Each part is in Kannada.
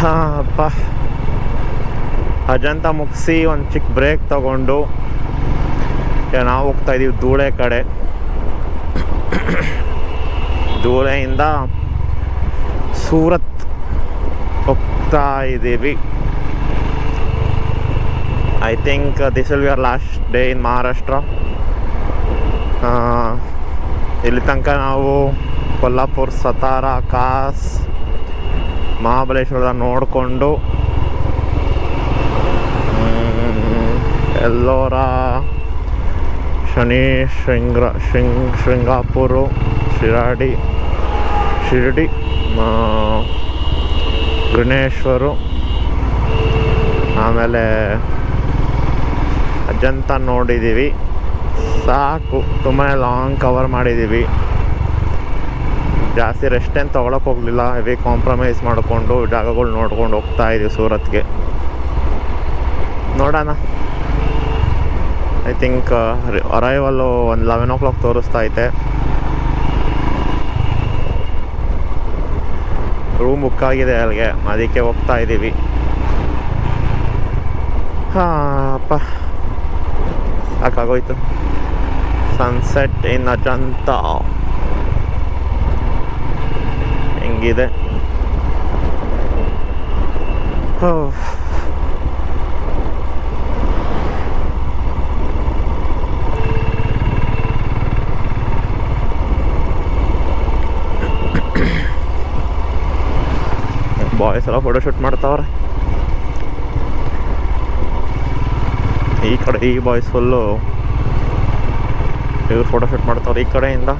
ಹಾಂ ಅಪ್ಪ, ಅಜಂತ ಮುಗಿಸಿ ಒಂದು ಚಿಕ್ಕ ಬ್ರೇಕ್ ತಗೊಂಡು ನಾವು ಹೋಗ್ತಾ ಇದ್ದೀವಿ ಧೂಳೆ ಕಡೆ. ಧೂಳೆಯಿಂದ ಸೂರತ್ ಹೋಗ್ತಾ ಇದ್ದೀವಿ. I think this will be our last day in Maharashtra. ಇಲ್ಲಿ ತನಕ ನಾವು ಕೊಲ್ಲಾಪುರ, ಸತಾರಾ, ಕಾಸ್, ಮಹಾಬಲೇಶ್ವರ ನೋಡಿಕೊಂಡು ಎಲ್ಲೋರ, ಶೃಂಗಾಪುರ, ಶಿರಡಿ, ಗಣೇಶ್ವರು, ಆಮೇಲೆ ಅಜಂತ ನೋಡಿದ್ದೀವಿ. ಸಾಕು, ತುಂಬಾ ಲಾಂಗ್ ಕವರ್ ಮಾಡಿದ್ದೀವಿ. ಜಾಸ್ತಿ ರೆಸ್ಟ್ ಏನು ತೊಗೊಳಕ್ಕೆ ಹೋಗಲಿಲ್ಲ. ಹೆವಿ ಕಾಂಪ್ರಮೈಸ್ ಮಾಡಿಕೊಂಡು ಜಾಗಗಳು ನೋಡ್ಕೊಂಡು ಹೋಗ್ತಾ ಇದ್ದೀವಿ ಸೂರತ್ಗೆ. ನೋಡೋಣ. ಐ ಥಿಂಕ್ ಅರೈವಲ್ಲು ಒಂದು 11 o'clock ತೋರಿಸ್ತಾ ಐತೆ. ರೂಮ್ ಬುಕ್ ಆಗಿದೆ ಅಲ್ಲಿಗೆ, ಅದಕ್ಕೆ ಹೋಗ್ತಾ ಇದ್ದೀವಿ. ಅಪ್ಪ ಸಾಕಾಗೋಯ್ತು. ಸನ್ಸೆಟ್ ಇನ್ ಅಜಂತ ಹೆಂಗಿದೆ. ಬಾಯ್ಸ್ ಎಲ್ಲ ಫೋಟೋಶೂಟ್ ಮಾಡ್ತಾವ್ರೆ. ಈ ಕಡೆ ಈ ಬಾಯ್ಸ್ ಫುಲ್ಲು ಇವ್ರು ಫೋಟೋಶೂಟ್ ಮಾಡ್ತಾವ್ರೆ ಈ ಕಡೆಯಿಂದ.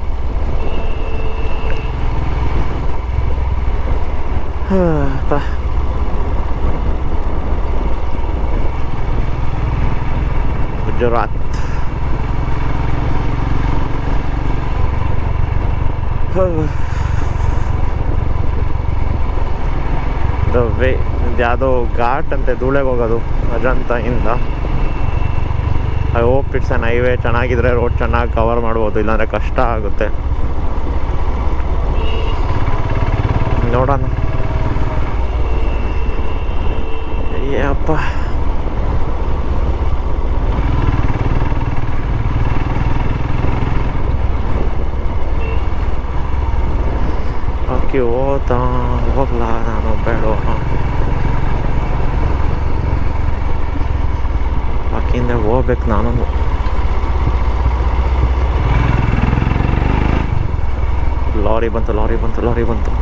ಗುಜರಾತ್ ಯಾವುದೋ ಘಾಟ್ ಅಂತೆ ಧೂಳೆಗೆ ಹೋಗೋದು ಅಜಂತ ಇಂದ. I hope it's an highway. ಚೆನ್ನಾಗಿದ್ರೆ ರೋಡ್ ಚೆನ್ನಾಗಿ ಕವರ್ ಮಾಡ್ಬೋದು, ಇಲ್ಲಾಂದರೆ ಕಷ್ಟ ಆಗುತ್ತೆ. ನೋಡೋಣ. ಅಯ್ಯಪ್ಪ, ಓಕೆ ಹೋಗ್ಲಾ ನಾನು ಬೇಡ. ಬಾಕಿಯಿಂದ ಹೋಗ್ಬೇಕು ನಾನು. ಲಾರಿ ಬಂತು.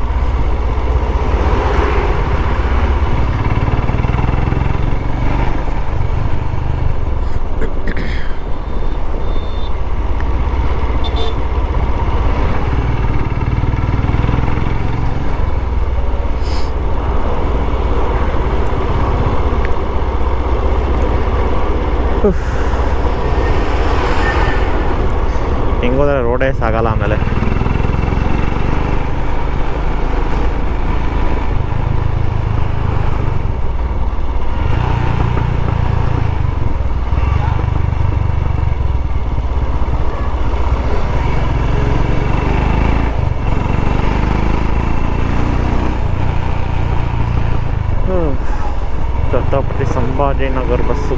ಹಿಂಗೋದ್ರೆ ರೋಡೇ ಸಾಗಲ್ಲ ಆಮೇಲೆ. ಛತ್ರಪತಿ ಸಂಭಾಜಿನಗರ್ ಬಸ್ಸು.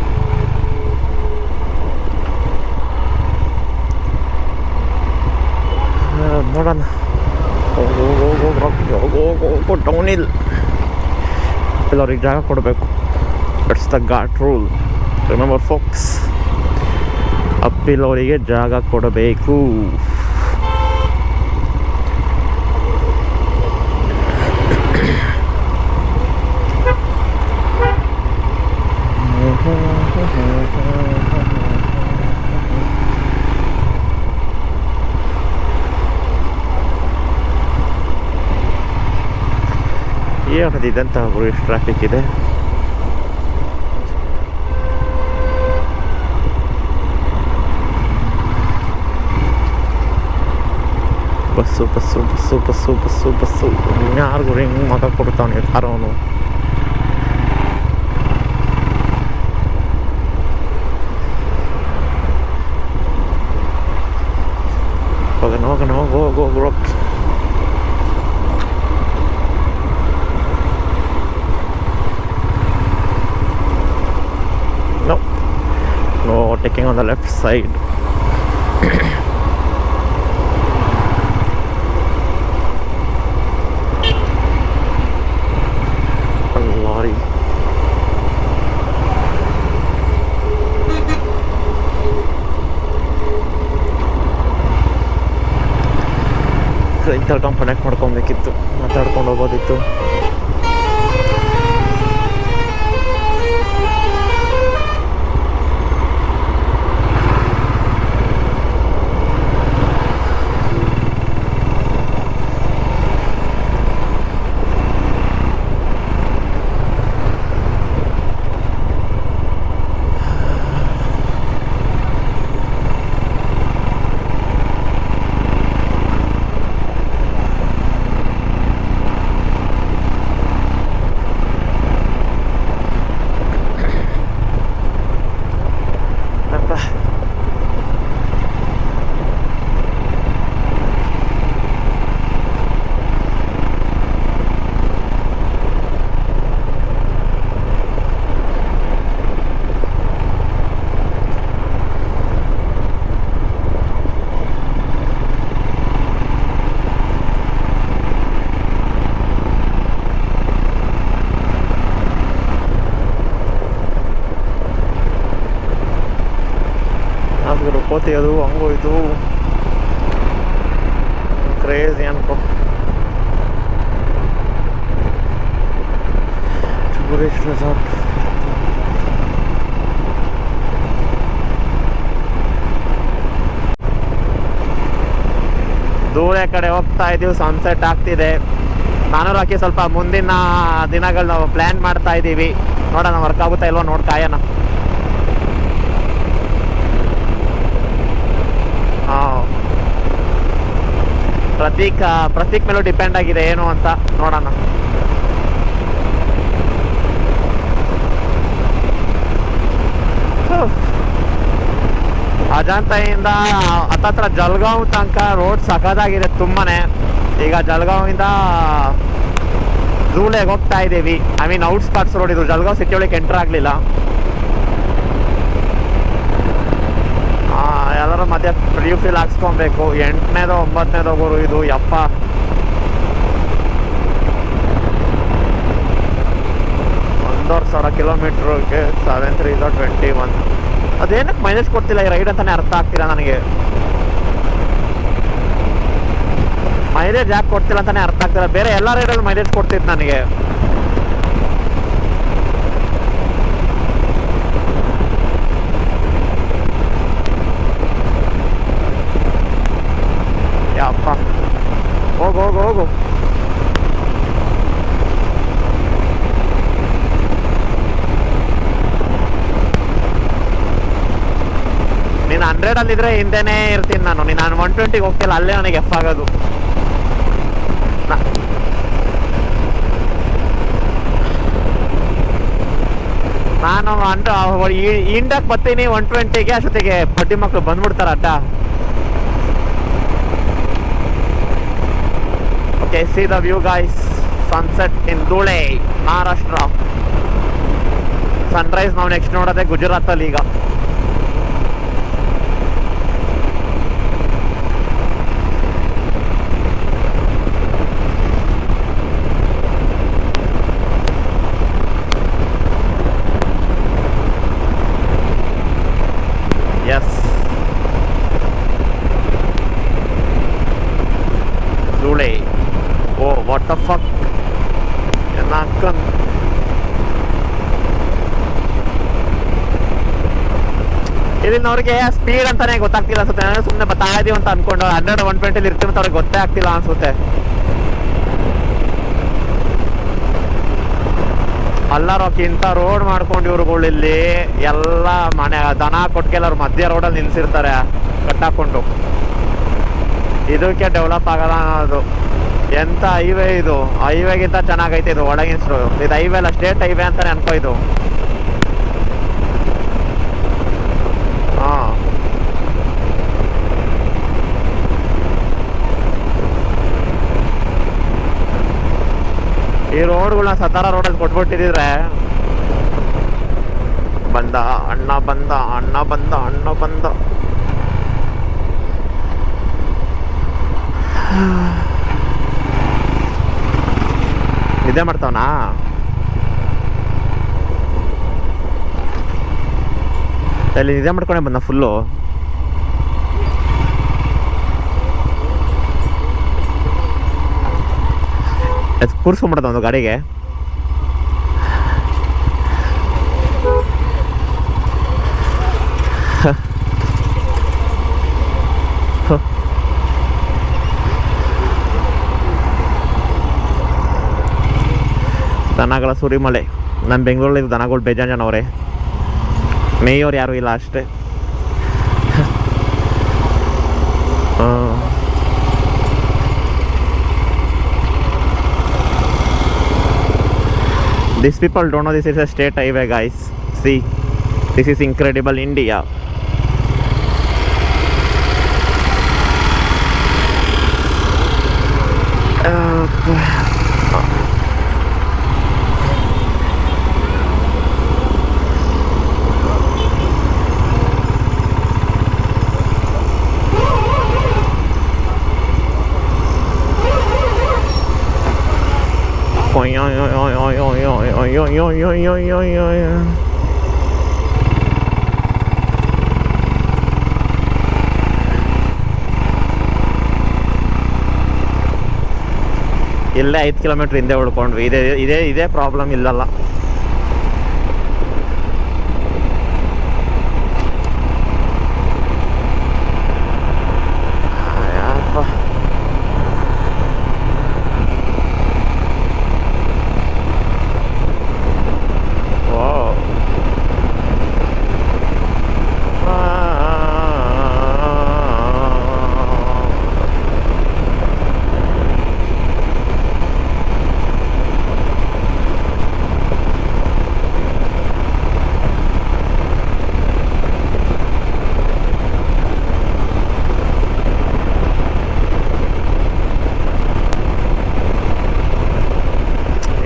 ನೋಡೋಣ. ಹೋಗೋ ಡೌನ್ ಹಿಲ್. ಅವ್ರಿಗೆ ಜಾಗ ಕೊಡಬೇಕು. It's the ghat rule. Remember folks, ಅಪ್ಪಿಲವರಿಗೆ ಜಾಗ ಕೊಡಬೇಕು. ಏನಂತ ಎಷ್ಟು ಟ್ರಾಫಿಕ್ ಇದೆ. ಬಸ್ಸು ಯಾರಿಗೂ ಹಿಂಗೆ ಮಗ ಕೊಡ್ತಾವನೆ ಕಾರವನು. ಹೋಗೋಣ. taking on the left side. Lorry. ಇಂಥವ್ರು ಕನೆಕ್ಟ್ ಮಾಡ್ಕೊಬೇಕಿತ್ತು, ಮಾತಾಡ್ಕೊಂಡು ಹೋಗೋದಿತ್ತು. ಕೋತಿ ಅದು ಹಂಗೋಯ್ತು, ಕ್ರೇಜಿ ಅನ್ಕೋ. ಟೂರಿಸ್ಟ್ ರೆಸಾರ್ಟ್ ದೂರ ಕಡೆ ಹೋಗ್ತಾ ಇದೀವಿ. ಸನ್ಸೆಟ್ ಆಗ್ತಿದೆ. ನಾನು ರಾಕಿ ಸ್ವಲ್ಪ ಮುಂದಿನ ದಿನಗಳು ನಾವು ಪ್ಲ್ಯಾನ್ ಮಾಡ್ತಾ ಇದ್ದೀವಿ. ನೋಡೋಣ ವರ್ಕ್ ಆಗುತ್ತಾ ಇಲ್ವೋ ನೋಡಿ ಕಾಯೋಣ. ಪ್ರತೀಕ್ ಮೇಲೂ ಡಿಪೆಂಡ್ ಆಗಿದೆ ಏನು ಅಂತ ನೋಡೋಣ. ಅಜಂತಾಯಿಂದ ಹತ್ತತ್ರ ಜಲ್ಗಾಂವ್ ತನಕ ರೋಡ್ ಸಖತ್ತಾಗಿದೆ ತುಂಬಾನೇ. ಈಗ ಜಲ್ಗಾಂವಿಂದ ಧೂಳೆಗೆ ಹೋಗ್ತಾ ಇದ್ದೀವಿ. ಐ ಮೀನ್ ಔಟ್ಸ್ಕರ್ಟ್ಸ್ ರೋಡ್ ಇದು. ಜಲ್ಗಾಂವ್ ಸಿಟಿ ಒಳಗೆ ಎಂಟರ್ ಆಗಲಿಲ್ಲ. ಎಲ್ಲರೂ ಮತ್ತೆ ರಿಫಿಲ್ ಹಾಕ್ಸ್ಕೊಬೇಕು. 8ನೇದೋ 9ನೇದೋ ಹೋಗೋರು ಇದು. ಯಪ್ಪ, ಒಂದೂವರೆ ಸಾವಿರ ಕಿಲೋಮೀಟ್ರಿಗೆ 7321. ಅದೇನಕ್ಕೆ ಮೈಲೇಜ್ ಕೊಡ್ತಿಲ್ಲ ಈ ರೈಡ್ ಅಂತಾನೆ ಅರ್ಥ ಆಗ್ತಿಲ್ಲ ನನಗೆ. ಮೈಲೇಜ್ ಯಾಕೆ ಕೊಡ್ತಿಲ್ಲ ಅಂತಾನೆ ಅರ್ಥ ಆಗ್ತಿಲ್ಲ. ಬೇರೆ ಎಲ್ಲ ರೈಡಲ್ಲಿ ಮೈಲೇಜ್ ಕೊಡ್ತಿತ್ತು ನನಗೆ. ಯಪ್ಪ, ಹೋಗು ಹೋಗು ಹೋಗು. ನೀನು 100 ಹಿಂದೆನೇ ಇರ್ತೀನಿ ನಾನು. ನಾನು 120 ಹೋಗ್ತಿಲ್ಲ, ಅಲ್ಲೇ ನನಗೆ ಎಫ್ ಆಗೋದು. ನಾನು ಇಂಡಕ್ಕೆ ಬರ್ತೀನಿ 120ಗೆ. ಅಷ್ಟೊತ್ತಿಗೆ ಬಡ್ಡಿ ಮಕ್ಕಳು ಬಂದ್ಬಿಡ್ತಾರ ಅಡ್ಡ. Okay, see the view guys. Sunset in Dhule, Maharashtra. Sunrise ನಾವು ನೆಕ್ಸ್ಟ್ ನೋಡೋದೆ ಗುಜರಾತಲ್ಲಿ ಈಗ. Yes, Dhule. Oh what the fuck. ಇಲ್ಲಿನವ್ರಿಗೆ ಸ್ಪೀಡ್ ಅಂತಾನೆ ಗೊತ್ತಾಗ್ತಿಲ್ಲ ಅನ್ಸುತ್ತೆ. ನಾನು ಸುಮ್ಮನೆ ಬರ್ತಾ ಇದೀವಿ ಅಂತ ಅನ್ಕೊಂಡು 100 120 ಇರ್ತೀವಿ ಅವ್ರಿಗೆ ಗೊತ್ತೇ ಆಗ್ತಿಲ್ಲ ಅನ್ಸುತ್ತೆ. ಎಲ್ಲರೋಕ್ಕಿಂತ ರೋಡ್ ಮಾಡ್ಕೊಂಡು ಇವ್ರುಗಳು ಇಲ್ಲಿ ಎಲ್ಲ ಮನೆ ದನ ಕೊಟ್ಕೆಲ್ಲವ್ರು ಮಧ್ಯ ರೋಡಲ್ಲಿ ನಿಲ್ಸಿರ್ತಾರೆ ಕಟ್ಟಾಕೊಂಡು. ಇದಕ್ಕೆ ಡೆವಲಪ್ ಆಗಲ್ಲ ಅನ್ನೋದು. ಎಂತ ಹೈವೇ ಇದು. ಹೈವೇಗಿಂತ ಚೆನ್ನಾಗೈತೆ ಇದು ಒಳಗಿನ. ಇದು ಹೈವೇ ಅಲ್ಲ, ಸ್ಟೇಟ್ ಹೈವೇ ಅಂತಾನೆ ಅನ್ಕೋ ಇದು. ಹಾಂ, ಈ ರೋಡ್ಗಳನ್ನ ಸತಾರ ರೋಡಲ್ಲಿ ಕೊಟ್ಬಿಟ್ಟಿದ್ರೆ ಬಂದ ಅಣ್ಣ ಬಂದ ಅಣ್ಣ ಬಂದ ಅಣ್ಣ ಬಂದ. ನಿದ್ದೆ ಮಾಡ್ತಾವನಾ? ಅಲ್ಲಿ ನಿದ್ದೆ ಮಾಡ್ಕೊಂಡೆ ಬಂದ ಫುಲ್ಲು. ಅದು ಕೂರ್ಸ್ಕೊಂಡ್ಬಿಡ್ದ ಒಂದು ಗಾಡಿಗೆ. ದನಗಳ ಸುರಿಮಳೆ. ನಮ್ಮ ಬೆಂಗಳೂರಲ್ಲಿ ದನಗಳು ಬೇಜಾನ್ ಜನ ಅವರೇ, ಮೇಯೋರು ಯಾರೂ ಇಲ್ಲ ಅಷ್ಟೇ. These people don't know this is a state highway, guys. See, this is incredible India. ಇಲ್ಲೇ 5 ಕಿಲೋಮೀಟ್ರ್ ಹಿಂದೆ ಉಳ್ಕೊಂಡ್ವಿ. ಇದೇ ಪ್ರಾಬ್ಲಮ್ ಇಲ್ಲಲ್ಲ.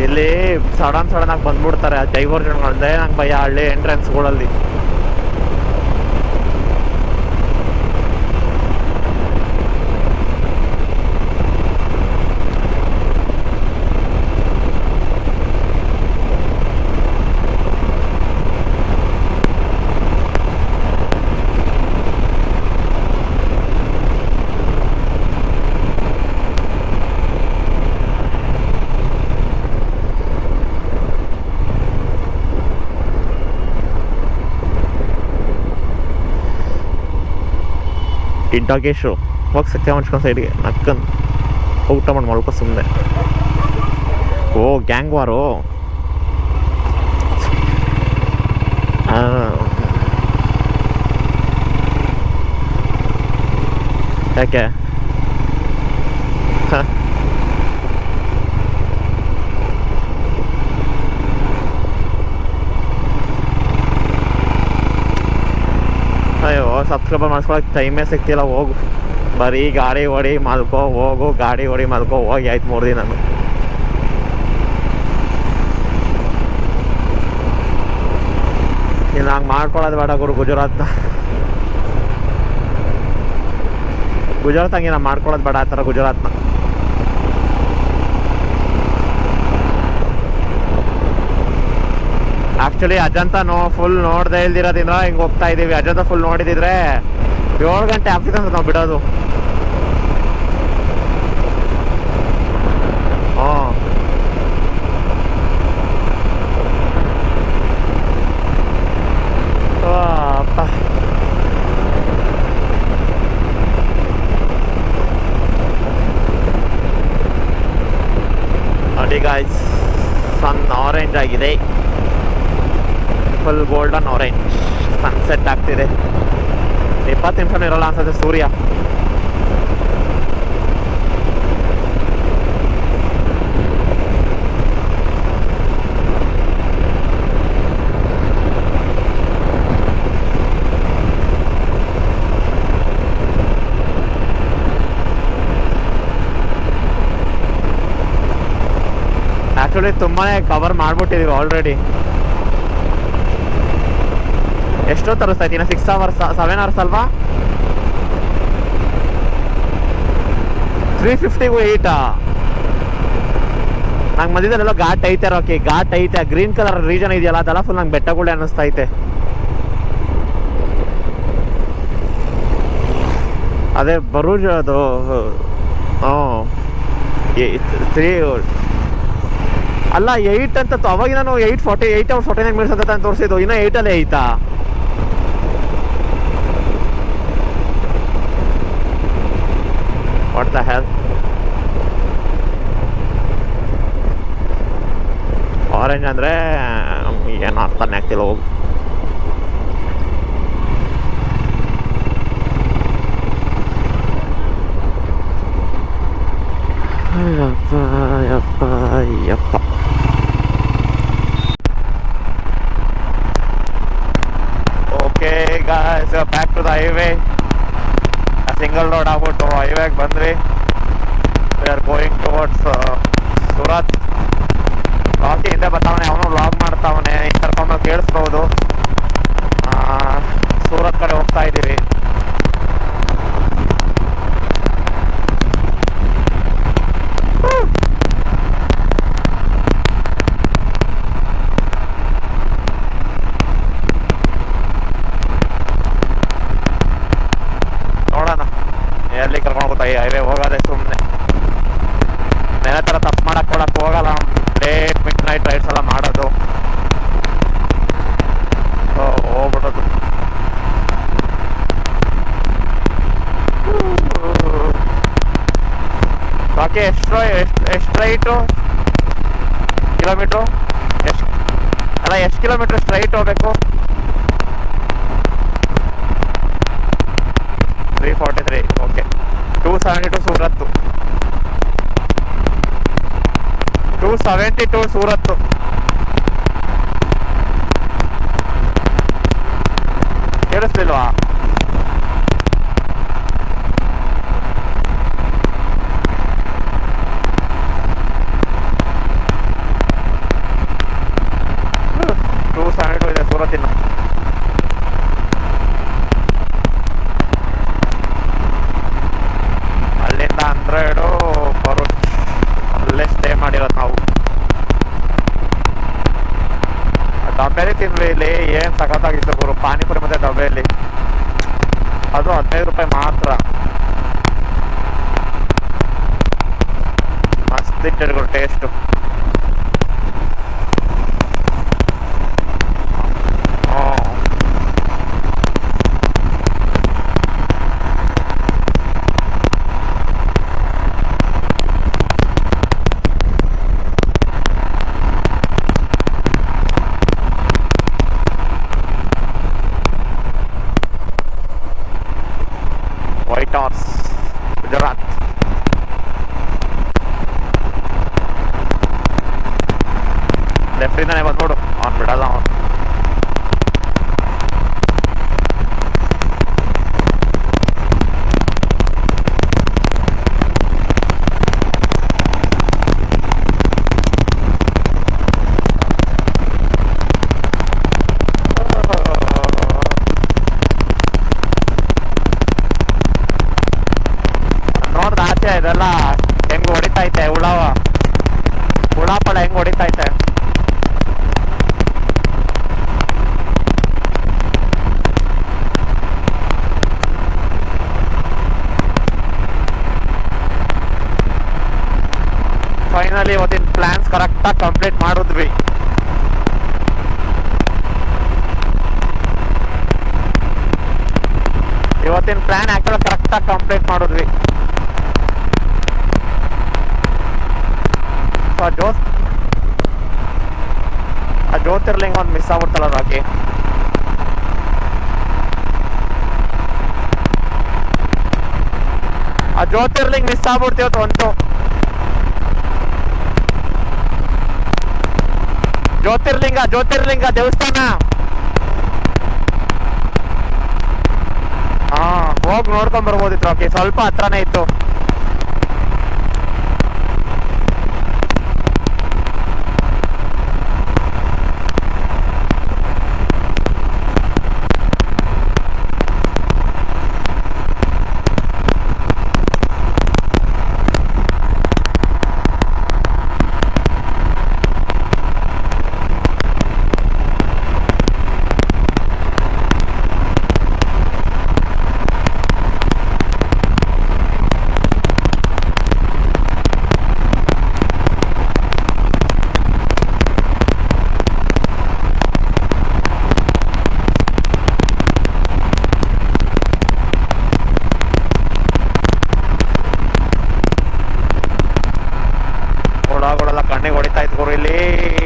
ಇಲ್ಲಿ ಸಡನ್ ಆಗಿ ಬಂದ್ಬಿಡ್ತಾರೆ ಡೈವರ್ಜನ್ಗಳಂದ್ರೆ. ನಂಗೆ ಭಯ ಹಳ್ಳಿ ಎಂಟ್ರೆನ್ಸ್ಗಳಲ್ಲಿ. ಡಾಗೇಶು ಹೋಗಿ ಸತ್ಯ ಹಂಚ್ಕೊಂಡು ಸೈಡ್ಗೆ ನಕ್ಕನ್ ಊಟ ಮಾಡಿ ಮಲ್ಕೋ ಸುಮ್ಮನೆ. ಓ ಗ್ಯಾಂಗ್ ವಾರು. ಯಾಕೆ ಅಯ್ಯೋ ಸಬ್ಸ್ಕ್ರೈಬರ್ ಮಾಡಿಸ್ಕೊಳಕ್ಕೆ ಟೈಮೇ ಸಿಗ್ತಿಲ್ಲ. ಹೋಗು ಬರೀ ಗಾಡಿ ಹೊಡಿ ಮಲ್ಕೋ ಹೋಗು, ಗಾಡಿ ಹೊಡಿ ಮಲ್ಕೋ ಹೋಗಿ ಆಯ್ತು 3 ದಿನ. ಇನ್ನು ಹಂಗೆ ಮಾಡ್ಕೊಳ್ಳೋದು ಬೇಡ ಗುರು. ಗುಜರಾತ್ ಹಂಗೆ ನಾವು ಮಾಡ್ಕೊಳ್ಳೋದು ಬೇಡ ಆ ಥರ ಗುಜರಾತ್ನ. ಆ್ಯಕ್ಚುಲಿ ಅಜಂತ ಫುಲ್ ನೋಡದೆ ಇಲ್ದಿರೋದ್ರಿಂದ ಹಿಂಗೆ ಹೋಗ್ತಾ ಇದ್ದೀವಿ. ಅಜಂತ ಫುಲ್ ನೋಡಿದಿದ್ರೆ 7 ಗಂಟೆ ಆಗ್ತಿದೆ ಅಂತ ನಾವು ಬಿಡೋದು. ಅಪ್ಪ ನೋಡಿ ಗಾಯ್ಸ್, ಸನ್ ಆರೆಂಜ್ ಆಗಿದೆ, ಫುಲ್ ಗೋಲ್ಡನ್ ಆರೆಂಜ್. ಸನ್ಸೆಟ್ ಆಗ್ತಿದೆ. 20 ನಿಮಿಷನೂ ಇರೋಲ್ಲ ಅನ್ಸುತ್ತೆ ಸೂರ್ಯ. ಆ್ಯಕ್ಚುಲಿ ತುಂಬಾ ಕವರ್ ಮಾಡಿಬಿಟ್ಟಿದ್ದೀವಿ ಆಲ್ರೆಡಿ. ಎಷ್ಟೊತ್ತು ತರಿಸ್ತಾ ಇದ್ದೀನಿ? 6 ಅವರ್ಸ್ 7 ಅವರ್ಸ್ ಅಲ್ವಾ? 350ಗೂ 8 ನಂಗೆ ಮಧ್ಯದಲ್ಲೆಲ್ಲ ಘಾಟ್ ಐತೆ ರಾಕಿ, ಘಾಟ್ ಐತೆ. ಗ್ರೀನ್ ಕಲರ್ ರೀಜನ್ ಇದೆಯಲ್ಲ ಅದೆಲ್ಲ ಫುಲ್ ನಂಗೆ ಬೆಟ್ಟಗಳೇ ಅನ್ನಿಸ್ತೈತೆ. ಅದೇ ಬರೂಜ್ ಅದು. ತ್ರೀ ಅಲ್ಲ 8 ಅಂತ ಅವಾಗ ನಾನು 8 ಅವರ್ಸ್ 49 ಮಿನಿಟ್ಸ್ ಅಂತ ತೋರಿಸಿದ್ದು. ಇನ್ನೂ 8ಅಲ್ಲೇ ಐತಾ? What the hell? ಆರೆಂಜ್ ಅಂದರೆ ಏನು ಅರ್ಥನೇ ಆಗ್ತಿಲ್ಲ. ಹೋಗು. ಯಪ್ಪ ಯಪ್ಪ ಯಪ್ಪ. Okay guys, back to the highway. Single road ಆಗ್ಬಿಟ್ಟು ಹೈವೇಗೆ ಬಂದ್ವಿ. We are going towards Surat. Rocky ಹಿಂದೆ ಬರ್ತಾವನೆ, ಅವನು ವ್ಲಾಗ್ ಮಾಡ್ತಾವನೆ, ಕರ್ಕೊಂಡು ಕೇಳಿಸ್ಬೋದು. ಸೂರತ್ ಕಡೆ ಹೋಗ್ತಾ ಇದ್ದೀವಿ. ನೋಡೋಣ ಎಲ್ಲಿ ಕರ್ಕೊಂಡು ಹೋಗ್ತಾ. ಈ ಹೈವೇ ಹೋಗೋದೆ ಸುಮ್ಮನೆ. ಬೇರೆ ಥರ ತಪ್ಪು ಕೊಡಕ್ಕೆ ಹೋಗಲ್ಲ. ಲೇಟ್ ಮಿಡ್ ನೈಟ್ ರೈಡ್ಸ್ ಎಲ್ಲ ಮಾಡೋದು, ಹೋಗ್ಬಿಡೋದು. ಬಾಕಿ ಎಷ್ಟು ರೈಟು ಕಿಲೋಮೀಟ್ರು? ಎಷ್ಟು ಕಿಲೋಮೀಟ್ರ್ ಸ್ಟ್ರೈಟ್ ಹೋಗ್ಬೇಕು? 343. ಓಕೆ. 272 ಸೂರತ್ತು. 272 ಸೂರತ್ತು. ಕೇಳಿಸ್ಲಿಲ್ವಾ? ಇದೆ ಸೂರತ್ತಿನ. ಅಲ್ಲಿಂದ 100 ಬರೋದು. ಅಲ್ಲೇ ಸ್ಟೇ ಮಾಡಿರೋದು ನಾವು. ದಬ್ಬೆಲಿ ತಿಂದ್ವಿ. ಇಲ್ಲಿ ಏನು ಸಖತ್ತಾಗಿತ್ತು ಗುರು, ಪಾನಿಪುರಿ ಮತ್ತೆ ದಬ್ಬೆಯಲ್ಲಿ. ಅದು 15 ರೂಪಾಯಿ ಮಾತ್ರ. ಮಸ್ತ್ ಇಟ್ಟಿರು ಗುರು ಟೇಸ್ಟು. White horse, Gujarat. ಲೆಫ್ಟಿಂದಾನೆ ಬಂದು ನೋಡು, ಅವ್ನು ಬಿಡಲ್ಲ ಅವನು. ಇದೆಲ್ಲ ಹೆಂಗ್ ಹೊಡಿತೈತೆ, ಉಳಾಪಳ ಹೆಂಗ್ ಹೊಡಿತೈತೆ. ಫೈನಲಿ ಇವತ್ತಿನ ಪ್ಲಾನ್ಸ್ ಕರೆಕ್ಟಾಗಿ ಕಂಪ್ಲೀಟ್ ಮಾಡಿದ್ವಿ. ಇವತ್ತಿನ ಪ್ಲಾನ್ ಆಕ್ಚುಲಿ ಕರೆಕ್ಟಾಗಿ ಕಂಪ್ಲೀಟ್ ಮಾಡಿದ್ವಿ. ಆ ಜ್ಯೋತಿರ್ಲಿಂಗ ಒಂದು ಮಿಸ್ ಆಗ್ಬಿಡ್ತಲ್ಲ ರಾಕಿ. ಆ ಜ್ಯೋತಿರ್ಲಿಂಗ ಮಿಸ್ ಆಗ್ಬಿಡ್ತೀವತ್ತು ಒಂದು. ಜ್ಯೋತಿರ್ಲಿಂಗ ದೇವಸ್ಥಾನ. ಹೋಗಿ ನೋಡ್ಕೊಂಡ್ ಬರ್ಬೋದಿತ್ತು ರಾಕಿ, ಸ್ವಲ್ಪ ಹತ್ರನೇ ಇತ್ತು. ಬಾಯ್.